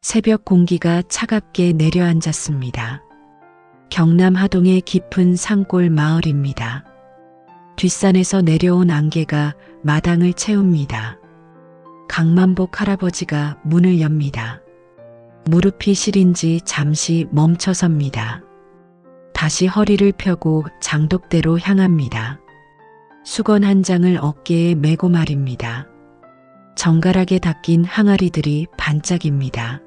새벽 공기가 차갑게 내려앉았습니다. 경남 하동의 깊은 산골 마을입니다. 뒷산에서 내려온 안개가 마당을 채웁니다. 강만복 할아버지가 문을 엽니다. 무릎이 시린지 잠시 멈춰섭니다. 다시 허리를 펴고 장독대로 향합니다. 수건 한 장을 어깨에 메고 말입니다. 정갈하게 닦인 항아리들이 반짝입니다.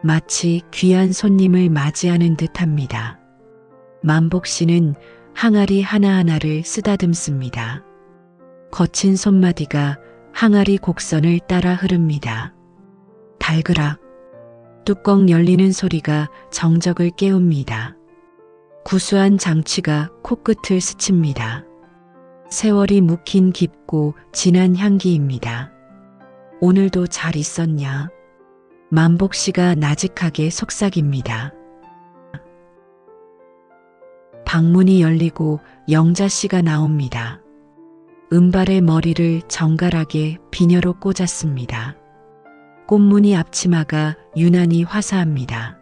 마치 귀한 손님을 맞이하는 듯합니다. 만복 씨는 항아리 하나하나를 쓰다듬습니다. 거친 손마디가 항아리 곡선을 따라 흐릅니다. 달그락 뚜껑 열리는 소리가 정적을 깨웁니다. 구수한 장취가 코끝을 스칩니다. 세월이 묵힌 깊고 진한 향기입니다. 오늘도 잘 있었냐? 만복 씨가 나직하게 속삭입니다. 방문이 열리고 영자 씨가 나옵니다. 은발의 머리를 정갈하게 비녀로 꽂았습니다. 꽃무늬 앞치마가 유난히 화사합니다.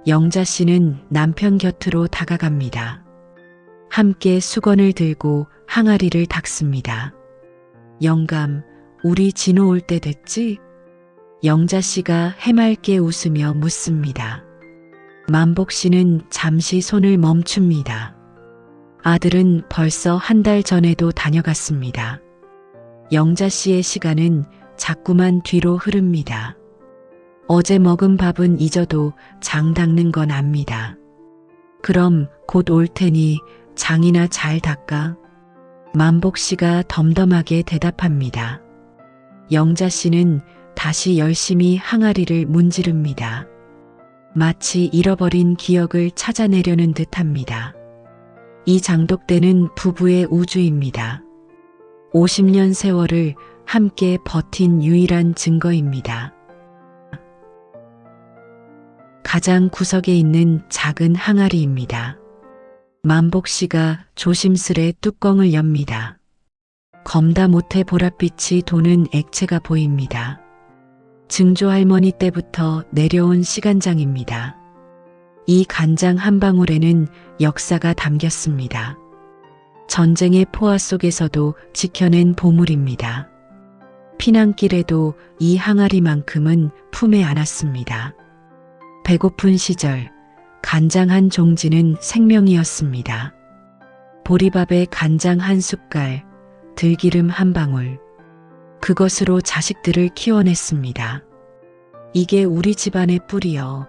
영자 씨는 남편 곁으로 다가갑니다. 함께 수건을 들고 항아리를 닦습니다. 영감, 우리 진호 올 때 됐지? 영자 씨가 해맑게 웃으며 묻습니다. 만복 씨는 잠시 손을 멈춥니다. 아들은 벌써 한 달 전에도 다녀갔습니다. 영자 씨의 시간은 자꾸만 뒤로 흐릅니다. 어제 먹은 밥은 잊어도 장 닦는 건 압니다. 그럼 곧 올 테니 장이나 잘 닦아. 만복 씨가 덤덤하게 대답합니다. 영자 씨는 다시 열심히 항아리를 문지릅니다. 마치 잃어버린 기억을 찾아내려는 듯합니다. 이 장독대는 부부의 우주입니다. 50년 세월을 함께 버틴 유일한 증거입니다. 가장 구석에 있는 작은 항아리입니다. 만복 씨가 조심스레 뚜껑을 엽니다. 검다 못해 보랏빛이 도는 액체가 보입니다. 증조 할머니 때부터 내려온 시간장입니다. 이 간장 한 방울에는 역사가 담겼습니다. 전쟁의 포화 속에서도 지켜낸 보물입니다. 피난길에도 이 항아리만큼은 품에 안았습니다. 배고픈 시절 간장 한 종지는 생명이었습니다. 보리밥에 간장 한 숟갈, 들기름 한 방울, 그것으로 자식들을 키워냈습니다. 이게 우리 집안의 뿌리여.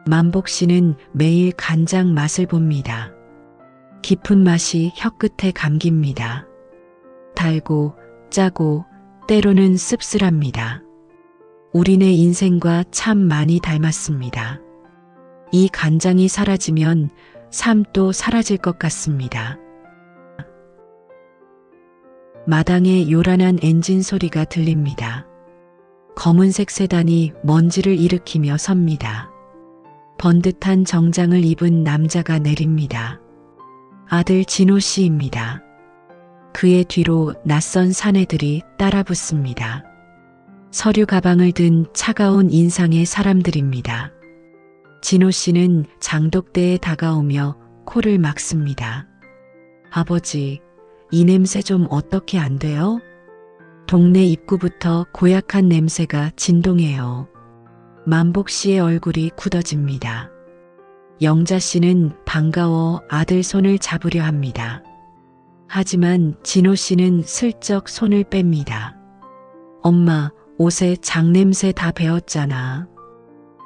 만복 씨는 매일 간장 맛을 봅니다. 깊은 맛이 혀끝에 감깁니다. 달고 짜고 때로는 씁쓸합니다. 우리네 인생과 참 많이 닮았습니다. 이 간장이 사라지면 삶도 사라질 것 같습니다. 마당에 요란한 엔진 소리가 들립니다. 검은색 세단이 먼지를 일으키며 섭니다. 번듯한 정장을 입은 남자가 내립니다. 아들 진호 씨입니다. 그의 뒤로 낯선 사내들이 따라붙습니다. 서류 가방을 든 차가운 인상의 사람들입니다. 진호 씨는 장독대에 다가오며 코를 막습니다. 아버지, 이 냄새 좀 어떻게 안 돼요? 동네 입구부터 고약한 냄새가 진동해요. 만복 씨의 얼굴이 굳어집니다. 영자 씨는 반가워 아들 손을 잡으려 합니다. 하지만 진호 씨는 슬쩍 손을 뺍니다. 엄마, 옷에 장냄새 다 배었잖아.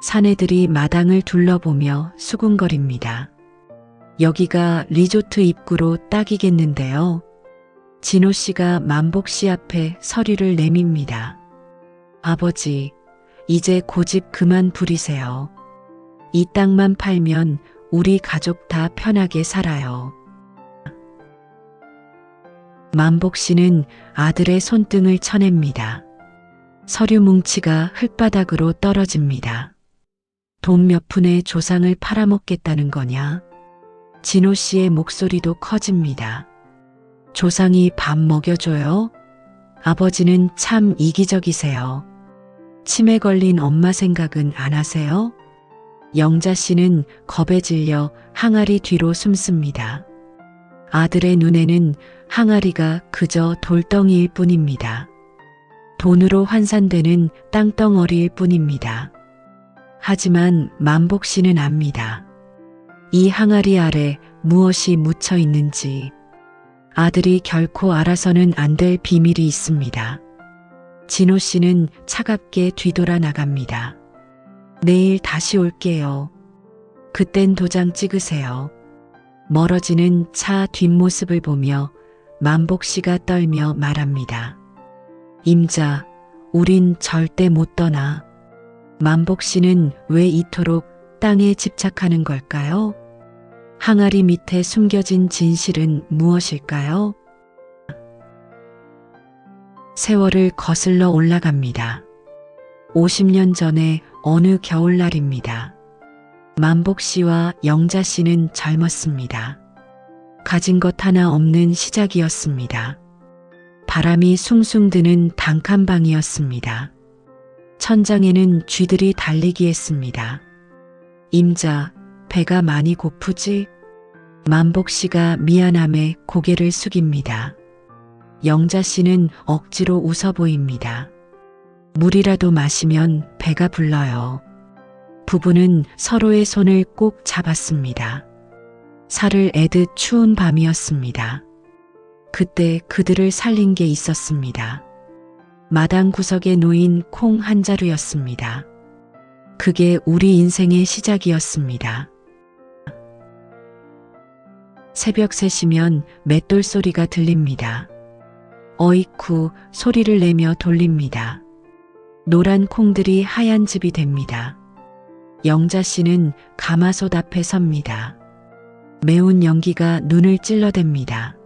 사내들이 마당을 둘러보며 수군거립니다. 여기가 리조트 입구로 딱이겠는데요. 진호 씨가 만복 씨 앞에 서류를 내밉니다. 아버지, 이제 고집 그만 부리세요. 이 땅만 팔면 우리 가족 다 편하게 살아요. 만복 씨는 아들의 손등을 쳐냅니다. 서류 뭉치가 흙바닥으로 떨어집니다. 돈 몇 푼에 조상을 팔아먹겠다는 거냐? 진호 씨의 목소리도 커집니다. 조상이 밥 먹여줘요? 아버지는 참 이기적이세요. 치매 걸린 엄마 생각은 안 하세요? 영자 씨는 겁에 질려 항아리 뒤로 숨습니다. 아들의 눈에는 항아리가 그저 돌덩이일 뿐입니다. 돈으로 환산되는 땅덩어리일 뿐입니다. 하지만 만복 씨는 압니다. 이 항아리 아래 무엇이 묻혀 있는지. 아들이 결코 알아서는 안 될 비밀이 있습니다. 진호 씨는 차갑게 뒤돌아 나갑니다. 내일 다시 올게요. 그땐 도장 찍으세요. 멀어지는 차 뒷모습을 보며 만복 씨가 떨며 말합니다. 임자, 우린 절대 못 떠나. 만복 씨는 왜 이토록 땅에 집착하는 걸까요? 항아리 밑에 숨겨진 진실은 무엇일까요? 세월을 거슬러 올라갑니다. 50년 전의 어느 겨울날입니다. 만복 씨와 영자 씨는 젊었습니다. 가진 것 하나 없는 시작이었습니다. 바람이 숭숭 드는 단칸방이었습니다. 천장에는 쥐들이 달리기 했습니다. 임자, 배가 많이 고프지? 만복 씨가 미안함에 고개를 숙입니다. 영자 씨는 억지로 웃어 보입니다. 물이라도 마시면 배가 불러요. 부부는 서로의 손을 꼭 잡았습니다. 살을 애듯 추운 밤이었습니다. 그때 그들을 살린 게 있었습니다. 마당 구석에 놓인 콩 한 자루였습니다. 그게 우리 인생의 시작이었습니다. 새벽 3시면 맷돌 소리가 들립니다. 어이쿠 소리를 내며 돌립니다. 노란 콩들이 하얀 즙이 됩니다. 영자 씨는 가마솥 앞에 섭니다. 매운 연기가 눈을 찔러댑니다.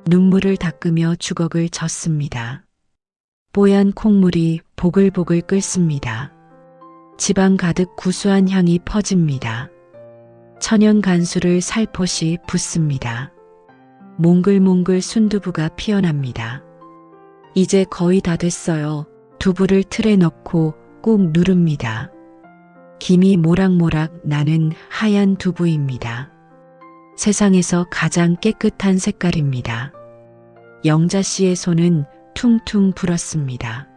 눈물을 닦으며 주걱을 젓습니다. 뽀얀 콩물이 보글보글 끓습니다. 지방 가득 구수한 향이 퍼집니다. 천연 간수를 살포시 붓습니다. 몽글몽글 순두부가 피어납니다. 이제 거의 다 됐어요. 두부를 틀에 넣고 꾹 누릅니다. 김이 모락모락 나는 하얀 두부입니다. 세상에서 가장 깨끗한 색깔입니다. 영자 씨의 손은 퉁퉁 불었습니다.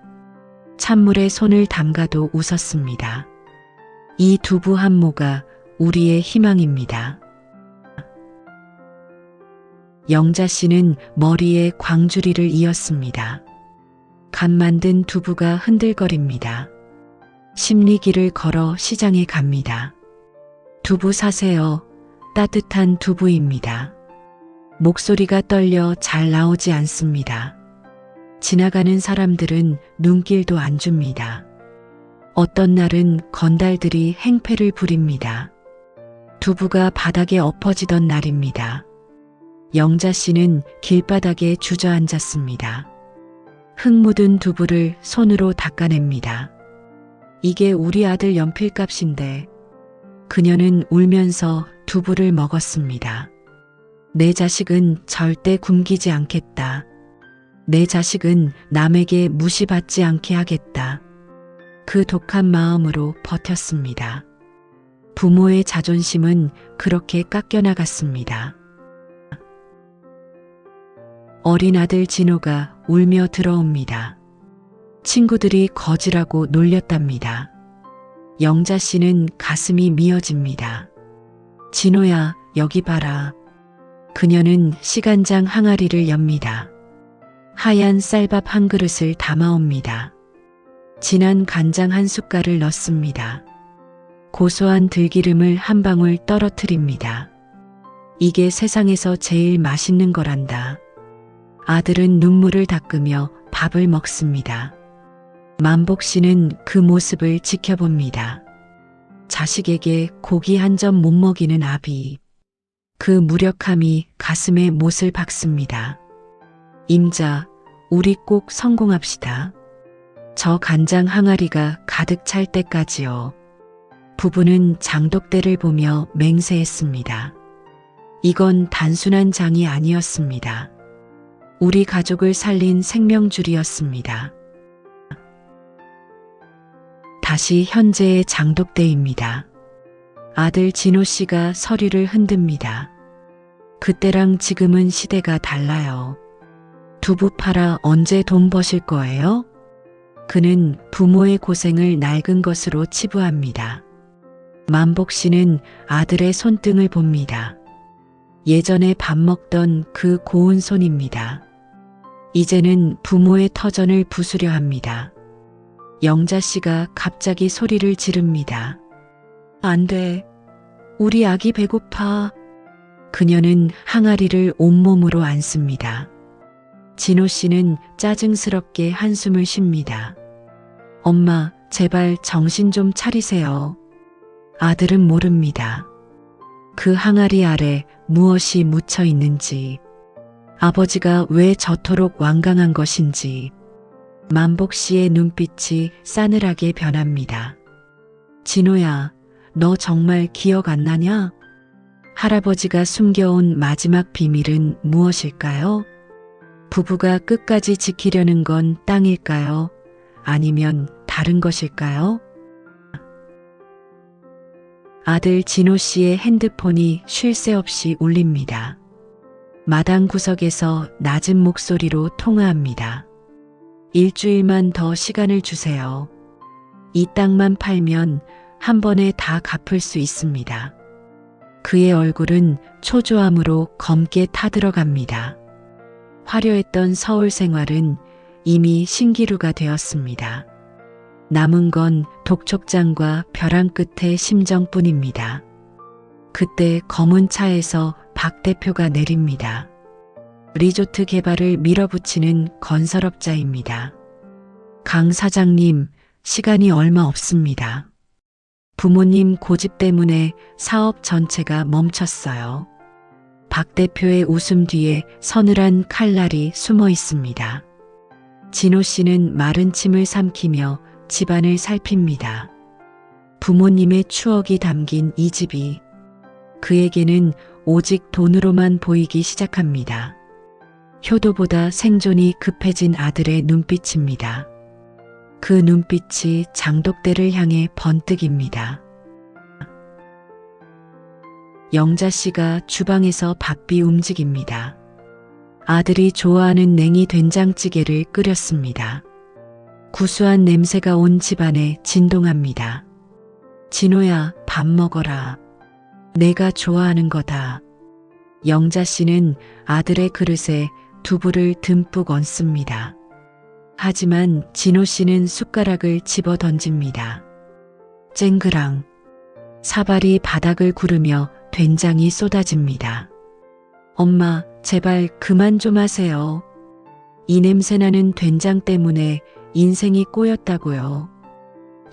찬물에 손을 담가도 웃었습니다. 이 두부 한 모가 우리의 희망입니다. 영자 씨는 머리에 광주리를 이었습니다. 갓 만든 두부가 흔들거립니다. 십리길을 걸어 시장에 갑니다. 두부 사세요. 따뜻한 두부입니다. 목소리가 떨려 잘 나오지 않습니다. 지나가는 사람들은 눈길도 안 줍니다. 어떤 날은 건달들이 행패를 부립니다. 두부가 바닥에 엎어지던 날입니다. 영자 씨는 길바닥에 주저앉았습니다. 흙 묻은 두부를 손으로 닦아냅니다. 이게 우리 아들 연필값인데. 그녀는 울면서 두부를 먹었습니다. 내 자식은 절대 굶기지 않겠다. 내 자식은 남에게 무시받지 않게 하겠다. 그 독한 마음으로 버텼습니다. 부모의 자존심은 그렇게 깎여나갔습니다. 어린 아들 진호가 울며 들어옵니다. 친구들이 거지라고 놀렸답니다. 영자 씨는 가슴이 미어집니다. 진호야, 여기 봐라. 그녀는 시간장 항아리를 엽니다. 하얀 쌀밥 한 그릇을 담아옵니다. 진한 간장 한 숟갈을 넣습니다. 고소한 들기름을 한 방울 떨어뜨립니다. 이게 세상에서 제일 맛있는 거란다. 아들은 눈물을 닦으며 밥을 먹습니다. 만복 씨는 그 모습을 지켜봅니다. 자식에게 고기 한 점 못 먹이는 아비. 그 무력함이 가슴에 못을 박습니다. 임자, 우리 꼭 성공합시다. 저 간장 항아리가 가득 찰 때까지요. 부부는 장독대를 보며 맹세했습니다. 이건 단순한 장이 아니었습니다. 우리 가족을 살린 생명줄이었습니다. 다시 현재의 장독대입니다. 아들 진호 씨가 서류를 흔듭니다. 그때랑 지금은 시대가 달라요. 두부 팔아 언제 돈 버실 거예요? 그는 부모의 고생을 낡은 것으로 치부합니다. 만복 씨는 아들의 손등을 봅니다. 예전에 밥 먹던 그 고운 손입니다. 이제는 부모의 터전을 부수려 합니다. 영자 씨가 갑자기 소리를 지릅니다. 안 돼. 우리 아기 배고파. 그녀는 항아리를 온몸으로 안습니다. 진호 씨는 짜증스럽게 한숨을 쉽니다. 엄마, 제발 정신 좀 차리세요. 아들은 모릅니다. 그 항아리 아래 무엇이 묻혀 있는지, 아버지가 왜 저토록 완강한 것인지. 만복 씨의 눈빛이 싸늘하게 변합니다. 진호야, 너 정말 기억 안 나냐? 할아버지가 숨겨온 마지막 비밀은 무엇일까요? 부부가 끝까지 지키려는 건 땅일까요? 아니면 다른 것일까요? 아들 진호 씨의 핸드폰이 쉴 새 없이 울립니다. 마당 구석에서 낮은 목소리로 통화합니다. 일주일만 더 시간을 주세요. 이 땅만 팔면 한 번에 다 갚을 수 있습니다. 그의 얼굴은 초조함으로 검게 타들어갑니다. 화려했던 서울 생활은 이미 신기루가 되었습니다. 남은 건 독촉장과 벼랑 끝의 심정뿐입니다. 그때 검은 차에서 박 대표가 내립니다. 리조트 개발을 밀어붙이는 건설업자입니다. 강 사장님, 시간이 얼마 없습니다. 부모님 고집 때문에 사업 전체가 멈췄어요. 박 대표의 웃음 뒤에 서늘한 칼날이 숨어 있습니다. 진호 씨는 마른 침을 삼키며 집안을 살핍니다. 부모님의 추억이 담긴 이 집이 그에게는 오직 돈으로만 보이기 시작합니다. 효도보다 생존이 급해진 아들의 눈빛입니다. 그 눈빛이 장독대를 향해 번뜩입니다. 영자 씨가 주방에서 바삐 움직입니다. 아들이 좋아하는 냉이 된장찌개를 끓였습니다. 구수한 냄새가 온 집안에 진동합니다. 진호야, 밥 먹어라. 내가 좋아하는 거다. 영자 씨는 아들의 그릇에 두부를 듬뿍 얹습니다. 하지만 진호 씨는 숟가락을 집어 던집니다. 쨍그랑. 사발이 바닥을 구르며 된장이 쏟아집니다. 엄마, 제발 그만 좀 하세요. 이 냄새나는 된장 때문에 인생이 꼬였다고요.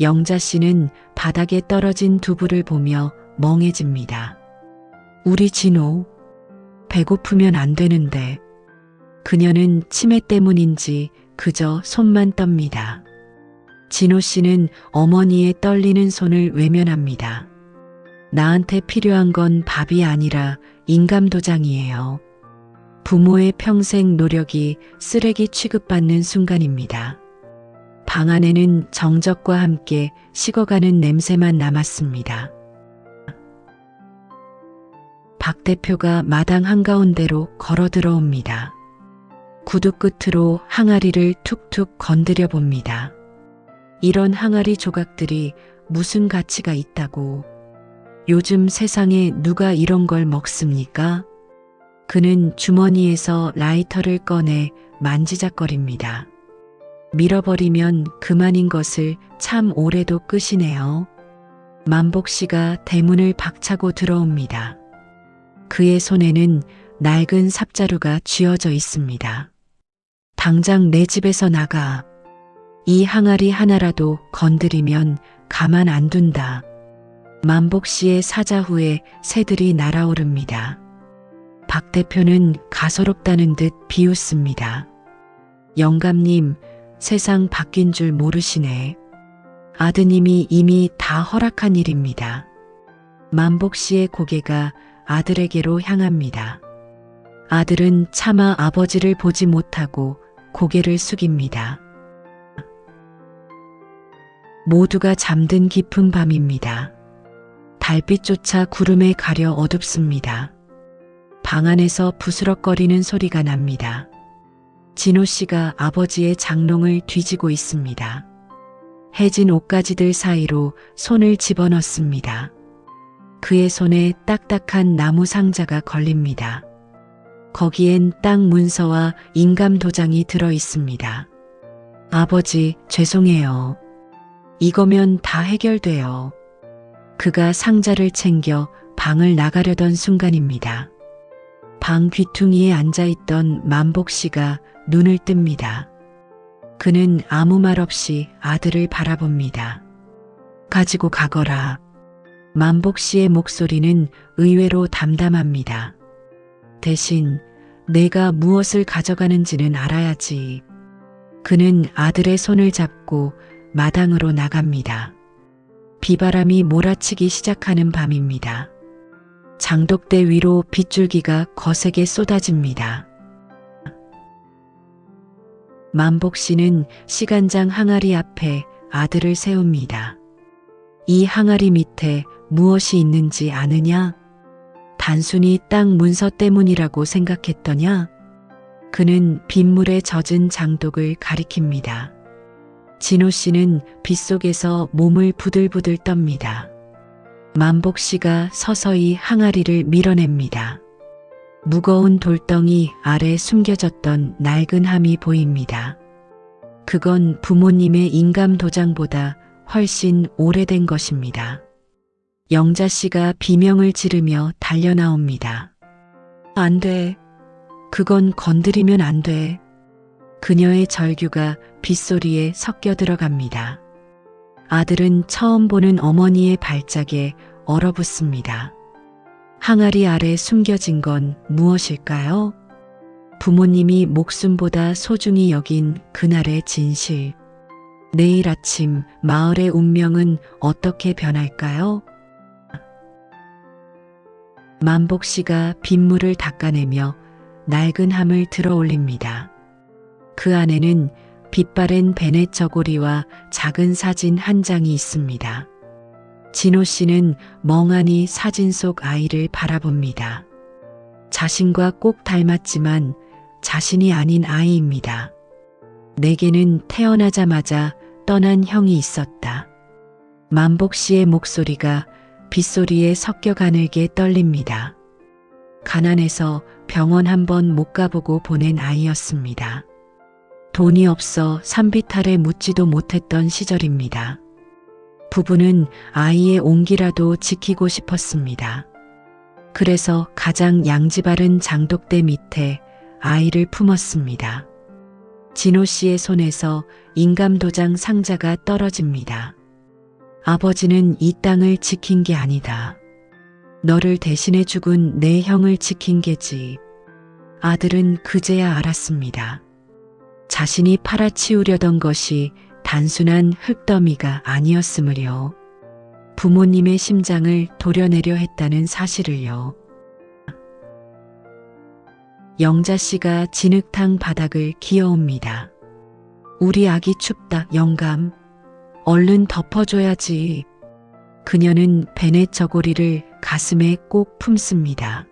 영자 씨는 바닥에 떨어진 두부를 보며 멍해집니다. 우리 진호, 배고프면 안 되는데. 그녀는 치매 때문인지 그저 손만 떱니다. 진호 씨는 어머니의 떨리는 손을 외면합니다. 나한테 필요한 건 밥이 아니라 인감도장이에요. 부모의 평생 노력이 쓰레기 취급받는 순간입니다. 방 안에는 정적과 함께 식어가는 냄새만 남았습니다. 박 대표가 마당 한가운데로 걸어 들어옵니다. 구두 끝으로 항아리를 툭툭 건드려 봅니다. 이런 항아리 조각들이 무슨 가치가 있다고. 요즘 세상에 누가 이런 걸 먹습니까? 그는 주머니에서 라이터를 꺼내 만지작거립니다. 밀어버리면 그만인 것을 참 오래도 끄시네요. 만복 씨가 대문을 박차고 들어옵니다. 그의 손에는 낡은 삽자루가 쥐어져 있습니다. 당장 내 집에서 나가. 이 항아리 하나라도 건드리면 가만 안 둔다. 만복 씨의 사자 후에 새들이 날아오릅니다. 박 대표는 가소롭다는 듯 비웃습니다. 영감님, 세상 바뀐 줄 모르시네. 아드님이 이미 다 허락한 일입니다. 만복 씨의 고개가 아들에게로 향합니다. 아들은 차마 아버지를 보지 못하고 고개를 숙입니다. 모두가 잠든 깊은 밤입니다. 달빛조차 구름에 가려 어둡습니다. 방 안에서 부스럭거리는 소리가 납니다. 진호 씨가 아버지의 장롱을 뒤지고 있습니다. 해진 옷가지들 사이로 손을 집어넣습니다. 그의 손에 딱딱한 나무 상자가 걸립니다. 거기엔 땅 문서와 인감 도장이 들어 있습니다. 아버지, 죄송해요. 이거면 다 해결돼요. 그가 상자를 챙겨 방을 나가려던 순간입니다. 방 귀퉁이에 앉아있던 만복 씨가 눈을 뜹니다. 그는 아무 말 없이 아들을 바라봅니다. 가지고 가거라. 만복 씨의 목소리는 의외로 담담합니다. 대신 내가 무엇을 가져가는지는 알아야지. 그는 아들의 손을 잡고 마당으로 나갑니다. 비바람이 몰아치기 시작하는 밤입니다. 장독대 위로 빗줄기가 거세게 쏟아집니다. 만복 씨는 시간장 항아리 앞에 아들을 세웁니다. 이 항아리 밑에 무엇이 있는지 아느냐? 단순히 땅 문서 때문이라고 생각했더냐? 그는 빗물에 젖은 장독을 가리킵니다. 진호 씨는 빗속에서 몸을 부들부들 떱니다. 만복 씨가 서서히 항아리를 밀어냅니다. 무거운 돌덩이 아래 숨겨졌던 낡은 함이 보입니다. 그건 부모님의 인감 도장보다 훨씬 오래된 것입니다. 영자 씨가 비명을 지르며 달려나옵니다. 안 돼. 그건 건드리면 안 돼. 그녀의 절규가 빗소리에 섞여 들어갑니다. 아들은 처음 보는 어머니의 발작에 얼어붙습니다. 항아리 아래 숨겨진 건 무엇일까요? 부모님이 목숨보다 소중히 여긴 그날의 진실. 내일 아침 마을의 운명은 어떻게 변할까요? 만복 씨가 빗물을 닦아내며 낡은 함을 들어 올립니다. 그 안에는 빛바랜 베넷 저고리와 작은 사진 한 장이 있습니다. 진호 씨는 멍하니 사진 속 아이를 바라봅니다. 자신과 꼭 닮았지만 자신이 아닌 아이입니다. 내게는 태어나자마자 떠난 형이 있었다. 만복 씨의 목소리가 빗소리에 섞여 가늘게 떨립니다. 가난해서 병원 한번 못 가보고 보낸 아이였습니다. 돈이 없어 산비탈에 묻지도 못했던 시절입니다. 부부는 아이의 온기라도 지키고 싶었습니다. 그래서 가장 양지 바른 장독대 밑에 아이를 품었습니다. 진호 씨의 손에서 인감도장 상자가 떨어집니다. 아버지는 이 땅을 지킨 게 아니다. 너를 대신해 죽은 내 형을 지킨 게지. 아들은 그제야 알았습니다. 자신이 팔아치우려던 것이 단순한 흙더미가 아니었음을요. 부모님의 심장을 도려내려 했다는 사실을요. 영자 씨가 진흙탕 바닥을 기어옵니다. 우리 아기 춥다, 영감. 얼른 덮어줘야지. 그녀는 베넷 저고리를 가슴에 꼭 품습니다.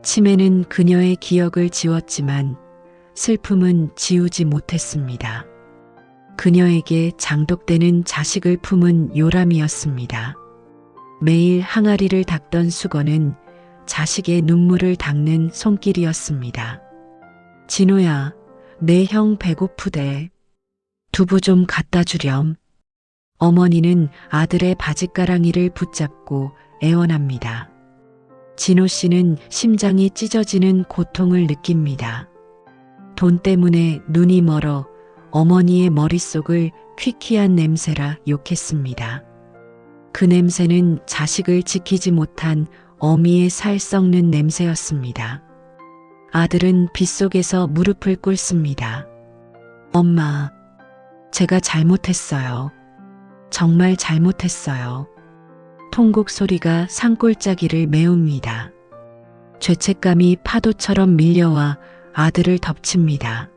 치매는 그녀의 기억을 지웠지만 슬픔은 지우지 못했습니다. 그녀에게 장독대는 자식을 품은 요람이었습니다. 매일 항아리를 닦던 수건은 자식의 눈물을 닦는 손길이었습니다. 진호야, 내 형 배고프대. 두부 좀 갖다 주렴. 어머니는 아들의 바짓가랑이를 붙잡고 애원합니다. 진호 씨는 심장이 찢어지는 고통을 느낍니다. 돈 때문에 눈이 멀어 어머니의 머릿속을 퀴퀴한 냄새라 욕했습니다. 그 냄새는 자식을 지키지 못한 어미의 살 썩는 냄새였습니다. 아들은 빗속에서 무릎을 꿇습니다. 엄마, 제가 잘못했어요. 정말 잘못했어요. 통곡 소리가 산골짜기를 메웁니다. 죄책감이 파도처럼 밀려와 아들을 덮칩니다.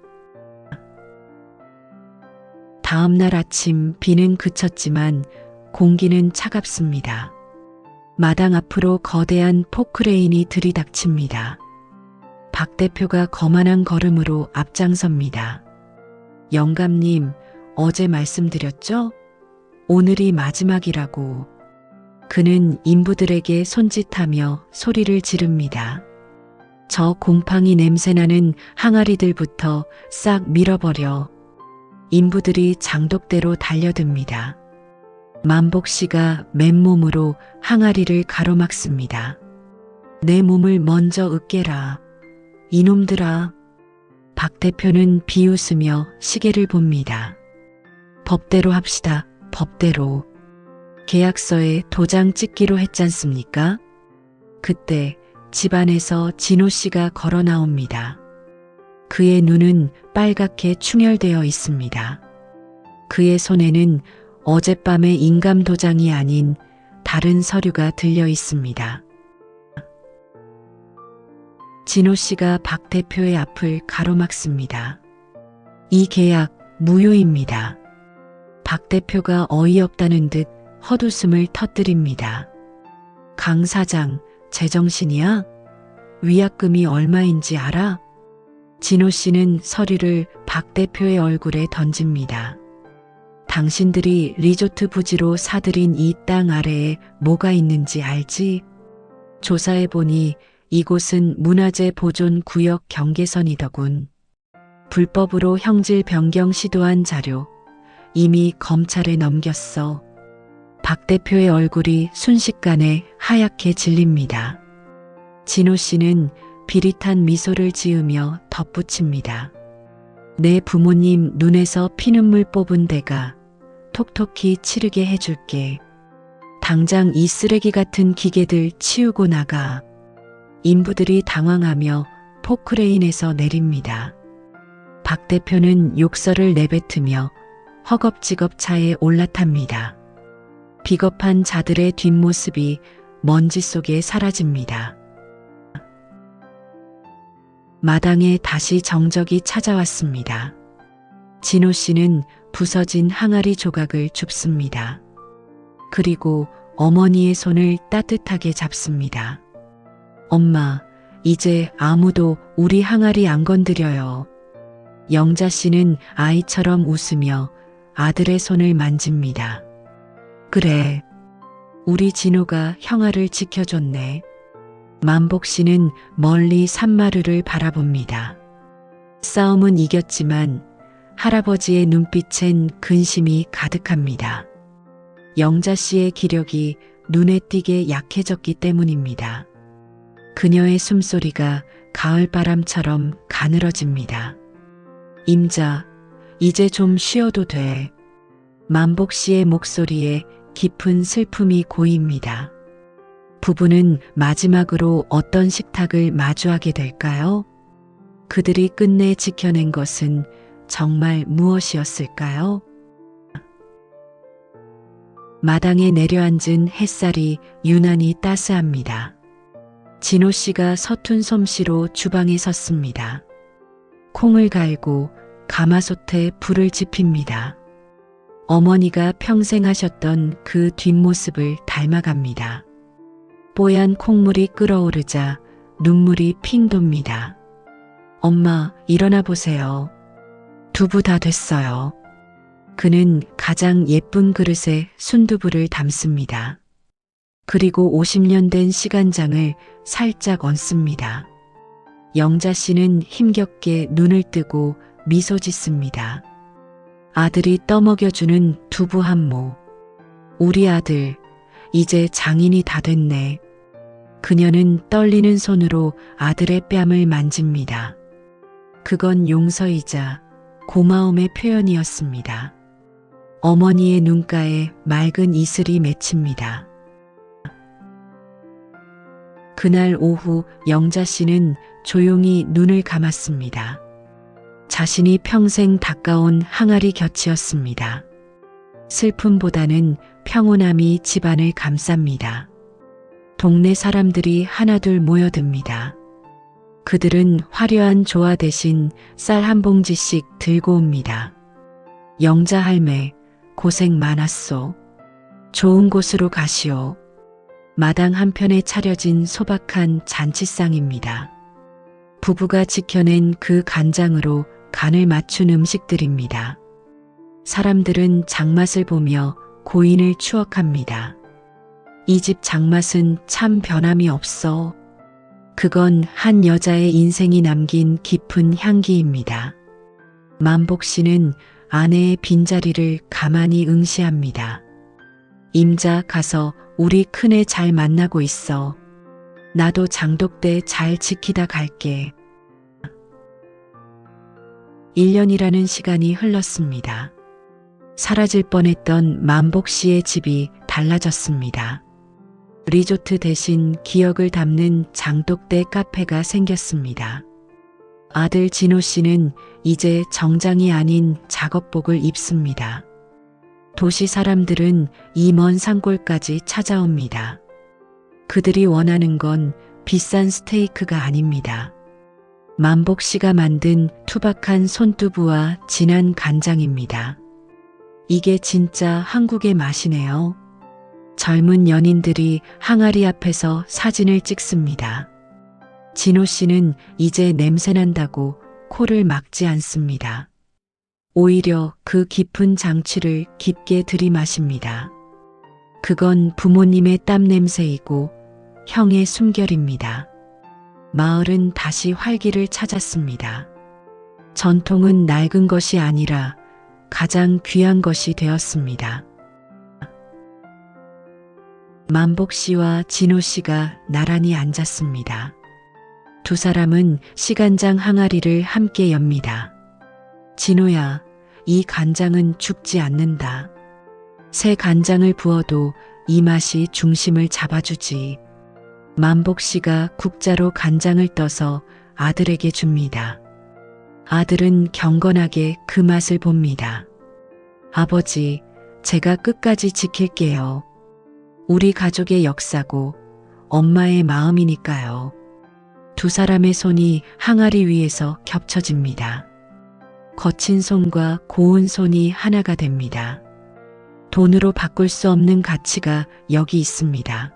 다음 날 아침 비는 그쳤지만 공기는 차갑습니다. 마당 앞으로 거대한 포크레인이 들이닥칩니다. 박 대표가 거만한 걸음으로 앞장섭니다. 영감님, 어제 말씀드렸죠? 오늘이 마지막이라고. 그는 인부들에게 손짓하며 소리를 지릅니다. 저 곰팡이 냄새나는 항아리들부터 싹 밀어버려. 인부들이 장독대로 달려듭니다. 만복 씨가 맨몸으로 항아리를 가로막습니다. 내 몸을 먼저 으깨라. 이놈들아. 박 대표는 비웃으며 시계를 봅니다. 법대로 합시다. 법대로. 계약서에 도장 찍기로 했잖습니까? 그때 집안에서 진호 씨가 걸어 나옵니다. 그의 눈은 빨갛게 충혈되어 있습니다. 그의 손에는 어젯밤의 인감 도장이 아닌 다른 서류가 들려 있습니다. 진호 씨가 박 대표의 앞을 가로막습니다. 이 계약 무효입니다. 박 대표가 어이없다는 듯 헛웃음을 터뜨립니다. 강 사장, 제정신이야? 위약금이 얼마인지 알아? 진호 씨는 서류를 박 대표의 얼굴에 던집니다. 당신들이 리조트 부지로 사들인 이 땅 아래에 뭐가 있는지 알지? 조사해보니 이곳은 문화재 보존 구역 경계선이더군. 불법으로 형질 변경 시도한 자료 이미 검찰에 넘겼어. 박 대표의 얼굴이 순식간에 하얗게 질립니다. 진호 씨는 비릿한 미소를 지으며 덧붙입니다. 내 부모님 눈에서 피눈물 뽑은 데가 톡톡히 치르게 해줄게. 당장 이 쓰레기 같은 기계들 치우고 나가. 인부들이 당황하며 포크레인에서 내립니다. 박 대표는 욕설을 내뱉으며 허겁지겁 차에 올라탑니다. 비겁한 자들의 뒷모습이 먼지 속에 사라집니다. 마당에 다시 정적이 찾아왔습니다. 진호 씨는 부서진 항아리 조각을 줍습니다. 그리고 어머니의 손을 따뜻하게 잡습니다. 엄마, 이제 아무도 우리 항아리 안 건드려요. 영자 씨는 아이처럼 웃으며 아들의 손을 만집니다. 그래, 우리 진호가 형아를 지켜줬네. 만복 씨는 멀리 산마루를 바라봅니다. 싸움은 이겼지만 할아버지의 눈빛엔 근심이 가득합니다. 영자 씨의 기력이 눈에 띄게 약해졌기 때문입니다. 그녀의 숨소리가 가을바람처럼 가늘어집니다. 임자, 이제 좀 쉬어도 돼. 만복 씨의 목소리에 깊은 슬픔이 고입니다. 부부는 마지막으로 어떤 식탁을 마주하게 될까요? 그들이 끝내 지켜낸 것은 정말 무엇이었을까요? 마당에 내려앉은 햇살이 유난히 따스합니다. 진호 씨가 서툰 솜씨로 주방에 섰습니다. 콩을 갈고 가마솥에 불을 지핍니다. 어머니가 평생 하셨던 그 뒷모습을 닮아갑니다. 뽀얀 콩물이 끓어오르자 눈물이 핑 돕니다. 엄마, 일어나 보세요. 두부 다 됐어요. 그는 가장 예쁜 그릇에 순두부를 담습니다. 그리고 50년 된 시간장을 살짝 얹습니다. 영자 씨는 힘겹게 눈을 뜨고 미소 짓습니다. 아들이 떠먹여주는 두부 한 모. 우리 아들, 이제 장인이 다 됐네. 그녀는 떨리는 손으로 아들의 뺨을 만집니다. 그건 용서이자 고마움의 표현이었습니다. 어머니의 눈가에 맑은 이슬이 맺힙니다. 그날 오후 영자 씨는 조용히 눈을 감았습니다. 자신이 평생 닦아온 항아리 곁이었습니다. 슬픔보다는 평온함이 집안을 감쌉니다. 동네 사람들이 하나둘 모여듭니다. 그들은 화려한 조화 대신 쌀 한 봉지씩 들고 옵니다. 영자 할매, 고생 많았소. 좋은 곳으로 가시오. 마당 한편에 차려진 소박한 잔치상입니다. 부부가 지켜낸 그 간장으로 간을 맞춘 음식들입니다. 사람들은 장맛을 보며 고인을 추억합니다. 이 집 장맛은 참 변함이 없어. 그건 한 여자의 인생이 남긴 깊은 향기입니다. 만복 씨는 아내의 빈자리를 가만히 응시합니다. 임자, 가서 우리 큰애 잘 만나고 있어. 나도 장독대 잘 지키다 갈게. 1년이라는 시간이 흘렀습니다. 사라질 뻔했던 만복 씨의 집이 달라졌습니다. 리조트 대신 기억을 담는 장독대 카페가 생겼습니다. 아들 진호 씨는 이제 정장이 아닌 작업복을 입습니다. 도시 사람들은 이 먼 산골까지 찾아옵니다. 그들이 원하는 건 비싼 스테이크가 아닙니다. 만복 씨가 만든 투박한 손두부와 진한 간장입니다. 이게 진짜 한국의 맛이네요. 젊은 연인들이 항아리 앞에서 사진을 찍습니다. 진호 씨는 이제 냄새난다고 코를 막지 않습니다. 오히려 그 깊은 장취를 깊게 들이마십니다. 그건 부모님의 땀 냄새이고 형의 숨결입니다. 마을은 다시 활기를 찾았습니다. 전통은 낡은 것이 아니라 가장 귀한 것이 되었습니다. 만복 씨와 진호 씨가 나란히 앉았습니다. 두 사람은 시간장 항아리를 함께 엽니다. 진호야, 이 간장은 죽지 않는다. 새 간장을 부어도 이 맛이 중심을 잡아주지. 만복 씨가 국자로 간장을 떠서 아들에게 줍니다. 아들은 경건하게 그 맛을 봅니다. 아버지, 제가 끝까지 지킬게요. 우리 가족의 역사고 엄마의 마음이니까요. 두 사람의 손이 항아리 위에서 겹쳐집니다. 거친 손과 고운 손이 하나가 됩니다. 돈으로 바꿀 수 없는 가치가 여기 있습니다.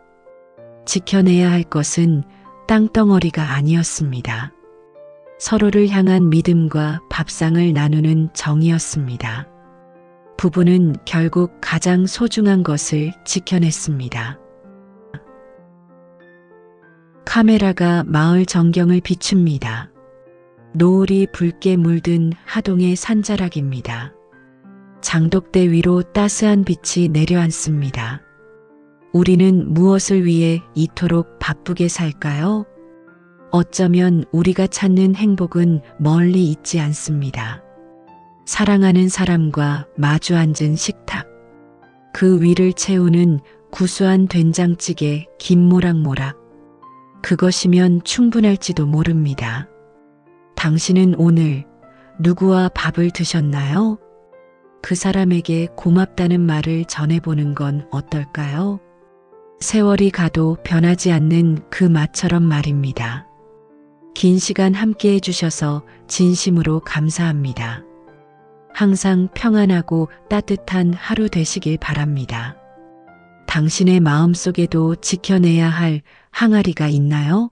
지켜내야 할 것은 땅덩어리가 아니었습니다. 서로를 향한 믿음과 밥상을 나누는 정이었습니다. 부부는 결국 가장 소중한 것을 지켜냈습니다. 카메라가 마을 전경을 비춥니다. 노을이 붉게 물든 하동의 산자락입니다. 장독대 위로 따스한 빛이 내려앉습니다. 우리는 무엇을 위해 이토록 바쁘게 살까요? 어쩌면 우리가 찾는 행복은 멀리 있지 않습니다. 사랑하는 사람과 마주 앉은 식탁, 그 위를 채우는 구수한 된장찌개 김 모락모락, 그것이면 충분할지도 모릅니다. 당신은 오늘 누구와 밥을 드셨나요? 그 사람에게 고맙다는 말을 전해보는 건 어떨까요? 세월이 가도 변하지 않는 그 맛처럼 말입니다. 긴 시간 함께 해주셔서 진심으로 감사합니다. 항상 평안하고 따뜻한 하루 되시길 바랍니다. 당신의 마음속에도 지켜내야 할 항아리가 있나요?